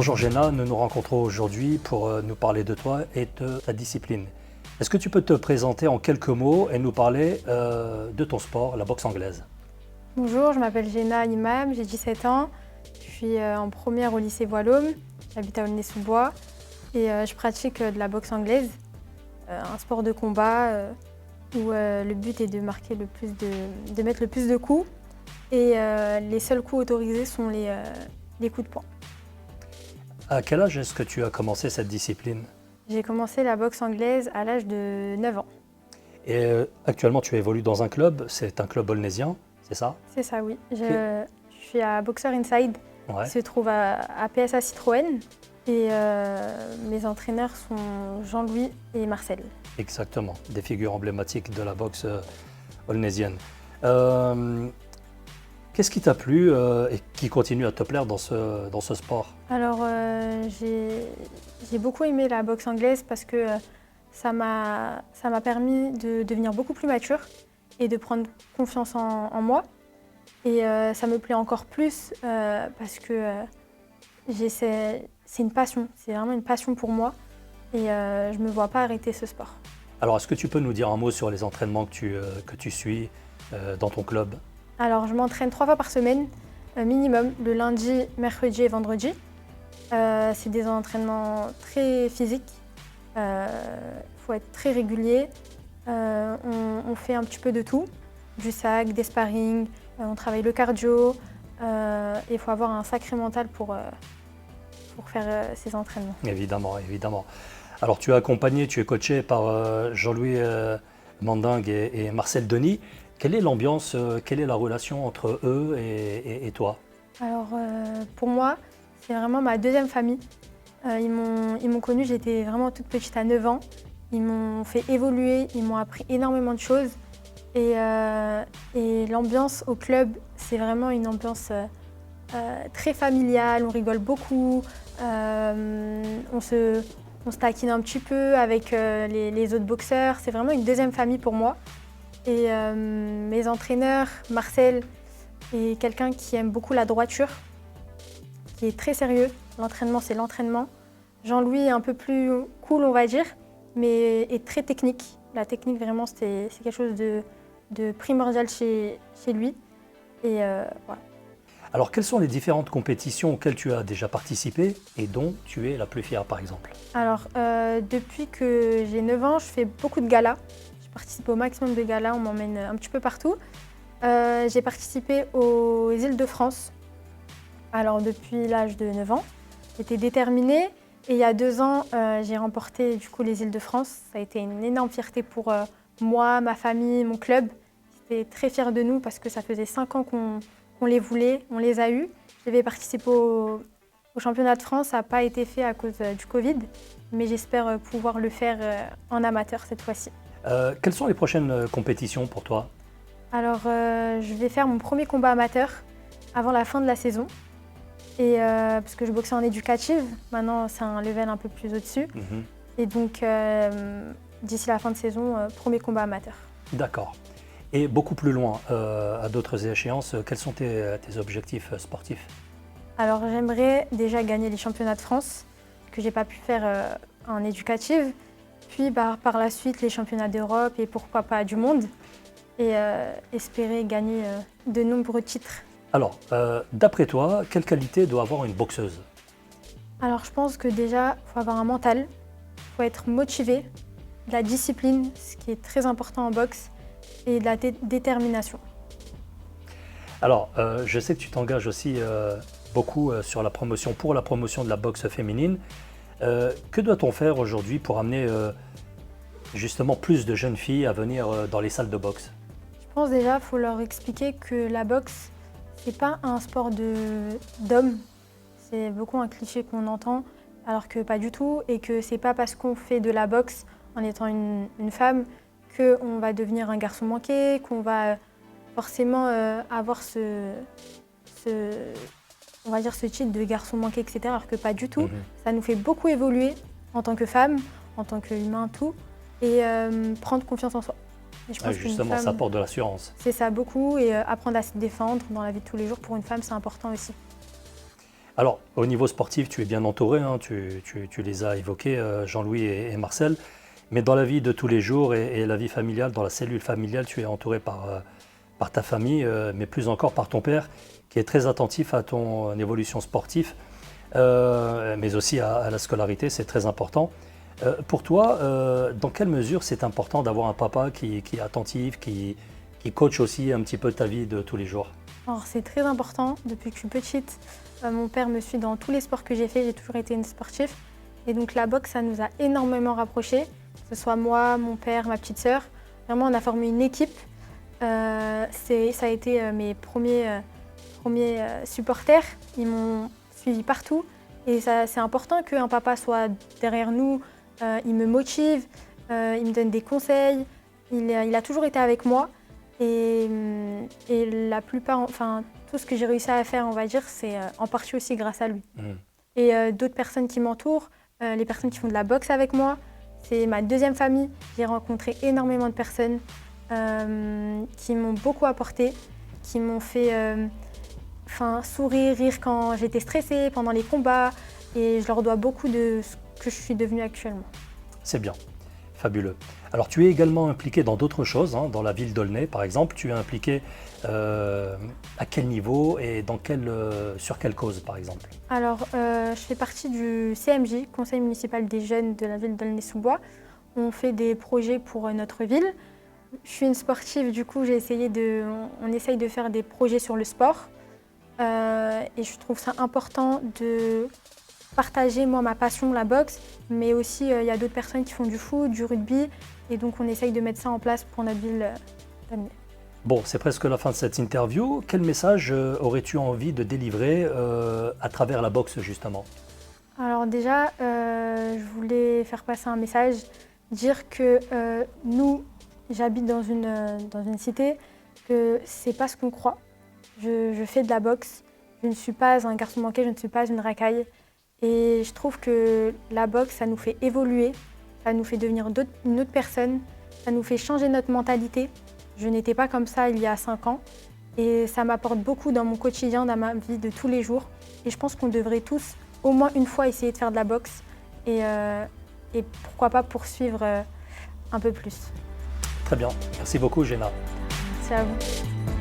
Bonjour Jenna, nous nous rencontrons aujourd'hui pour nous parler de toi et de ta discipline. Est-ce que tu peux te présenter en quelques mots et nous parler de ton sport, la boxe anglaise? Bonjour, je m'appelle Jenna Imam, j'ai 17 ans, je suis en première au lycée Bois-l'Aume, j'habite à Aulnay-sous-Bois et je pratique de la boxe anglaise, un sport de combat où le but est de marquer de mettre le plus de coups et les seuls coups autorisés sont les coups de poing. À quel âge est-ce que tu as commencé cette discipline? J'ai commencé la boxe anglaise à l'âge de 9 ans. Et actuellement tu évolues dans un club, c'est un club aulnaisien, c'est ça? C'est ça, oui. Je suis à Boxer Inside, Ouais. qui se trouve à PSA Citroën. Et mes entraîneurs sont Jean-Louis et Marcel. Exactement, des figures emblématiques de la boxe aulnaisienne. Qu'est-ce qui t'a plu et qui continue à te plaire dans ce sport? Alors, j'ai beaucoup aimé la boxe anglaise parce que ça m'a permis de devenir beaucoup plus mature et de prendre confiance en moi. Et ça me plaît encore plus parce que c'est une passion, c'est vraiment une passion pour moi et je ne me vois pas arrêter ce sport. Alors, est-ce que tu peux nous dire un mot sur les entraînements que tu suis dans ton club? Alors, je m'entraîne 3 fois par semaine, minimum, le lundi, mercredi et vendredi. C'est des entraînements très physiques, il faut être très régulier. On fait un petit peu de tout, du sac, des sparring, on travaille le cardio. Il faut avoir un sacré mental pour faire ces entraînements. Évidemment, évidemment. Alors, tu es accompagné, tu es coaché par Jean-Louis Mandingue et Marcel Denis. Quelle est l'ambiance, quelle est la relation entre eux et toi? Alors, pour moi, c'est vraiment ma deuxième famille. Ils m'ont connue, j'étais vraiment toute petite à 9 ans. Ils m'ont fait évoluer, ils m'ont appris énormément de choses. Et l'ambiance au club, c'est vraiment une ambiance très familiale, on rigole beaucoup, on se taquine un petit peu avec les autres boxeurs. C'est vraiment une deuxième famille pour moi. Et mes entraîneurs, Marcel, est quelqu'un qui aime beaucoup la droiture, qui est très sérieux. L'entraînement, c'est l'entraînement. Jean-Louis est un peu plus cool, on va dire, mais est très technique. La technique, vraiment, c'est quelque chose de primordial chez lui. Et voilà. Alors, quelles sont les différentes compétitions auxquelles tu as déjà participé et dont tu es la plus fière, par exemple? Alors, depuis que j'ai 9 ans, je fais beaucoup de galas. Je participe au maximum de galas, on m'emmène un petit peu partout. J'ai participé aux Îles-de-France. Alors, depuis l'âge de 9 ans, j'étais déterminée. Et il y a 2 ans, j'ai remporté du coup les Îles-de-France. Ça a été une énorme fierté pour moi, ma famille, mon club. J'étais très fière de nous parce que ça faisait 5 ans qu'on les voulait, on les a eus. Je devais participer au championnat de France, ça n'a pas été fait à cause du Covid, mais j'espère pouvoir le faire en amateur cette fois-ci. Quelles sont les prochaines compétitions pour toi? Alors, je vais faire mon premier combat amateur avant la fin de la saison. Et parce que je boxais en éducative, maintenant c'est un level un peu plus au-dessus. Et donc, d'ici la fin de saison, premier combat amateur. D'accord. Et beaucoup plus loin, à d'autres échéances, quels sont tes objectifs sportifs? Alors, j'aimerais déjà gagner les championnats de France, que j'ai pas pu faire en éducative. Puis, par la suite, les championnats d'Europe et pourquoi pas du monde. Et espérer gagner de nombreux titres. Alors, d'après toi, quelle qualité doit avoir une boxeuse? Alors, je pense que déjà, il faut avoir un mental, il faut être motivé, de la discipline, ce qui est très important en boxe, et de la détermination. Alors, je sais que tu t'engages aussi beaucoup sur pour la promotion de la boxe féminine. Que doit-on faire aujourd'hui pour amener justement plus de jeunes filles à venir dans les salles de boxe? Je pense déjà qu'il faut leur expliquer que la boxe, c'est pas un sport d'hommes. C'est beaucoup un cliché qu'on entend, alors que pas du tout, et que c'est pas parce qu'on fait de la boxe en étant une femme qu'on va devenir un garçon manqué, qu'on va forcément avoir on va dire ce titre de garçon manqué, etc. Alors que pas du tout. Ça nous fait beaucoup évoluer en tant que femme, en tant qu'humain, tout, et prendre confiance en soi. Et je pense justement, femme, ça apporte de l'assurance. C'est ça, beaucoup, et apprendre à se défendre dans la vie de tous les jours, pour une femme, c'est important aussi. Alors, au niveau sportif, tu es bien entouré, hein, tu les as évoqués, Jean-Louis et Marcel. Mais dans la vie de tous les jours et la vie familiale, dans la cellule familiale, tu es entouré par ta famille, mais plus encore par ton père, qui est très attentif à ton évolution sportive, mais aussi à la scolarité, c'est très important. Pour toi, dans quelle mesure c'est important d'avoir un papa qui est attentif, qui coach aussi un petit peu ta vie de tous les jours? Alors c'est très important. Depuis que je suis petite, mon père me suit dans tous les sports que j'ai fait. J'ai toujours été une sportive. Et donc la boxe, ça nous a énormément rapprochés. Que ce soit moi, mon père, ma petite sœur. Vraiment, on a formé une équipe. Ça a été mes premiers supporters. Ils m'ont suivi partout. Et c'est important qu'un papa soit derrière nous. Il me motive, il me donne des conseils. Il a toujours été avec moi. Et la plupart, enfin, tout ce que j'ai réussi à faire, on va dire, c'est en partie aussi grâce à lui. Et d'autres personnes qui m'entourent, les personnes qui font de la boxe avec moi, c'est ma deuxième famille. J'ai rencontré énormément de personnes qui m'ont beaucoup apporté, qui m'ont fait sourire, rire quand j'étais stressée, pendant les combats. Et je leur dois beaucoup de ce que je suis devenue actuellement. C'est bien, fabuleux. Alors tu es également impliqué dans d'autres choses, hein, dans la ville d'Aulnay par exemple. Tu es impliqué à quel niveau et sur quelle cause par exemple? Alors je fais partie du CMJ, Conseil municipal des jeunes de la ville d'Aulnay-sous-Bois. On fait des projets pour notre ville. Je suis une sportive, du coup on essaye de faire des projets sur le sport. Et je trouve ça important de partager moi ma passion, la boxe, mais aussi il y a d'autres personnes qui font du foot, du rugby, et donc on essaye de mettre ça en place pour notre ville d'Aulnay. Bon, c'est presque la fin de cette interview. Quel message aurais-tu envie de délivrer à travers la boxe justement? Alors déjà, je voulais faire passer un message, dire que nous, j'habite dans une cité, que c'est pas ce qu'on croit. Je fais de la boxe, je ne suis pas un garçon manqué, je ne suis pas une racaille. Et je trouve que la boxe, ça nous fait évoluer, ça nous fait devenir une autre personne, ça nous fait changer notre mentalité. Je n'étais pas comme ça il y a 5 ans et ça m'apporte beaucoup dans mon quotidien, dans ma vie de tous les jours. Et je pense qu'on devrait tous, au moins une fois, essayer de faire de la boxe et pourquoi pas poursuivre un peu plus. Très bien, merci beaucoup Géna. Merci à vous.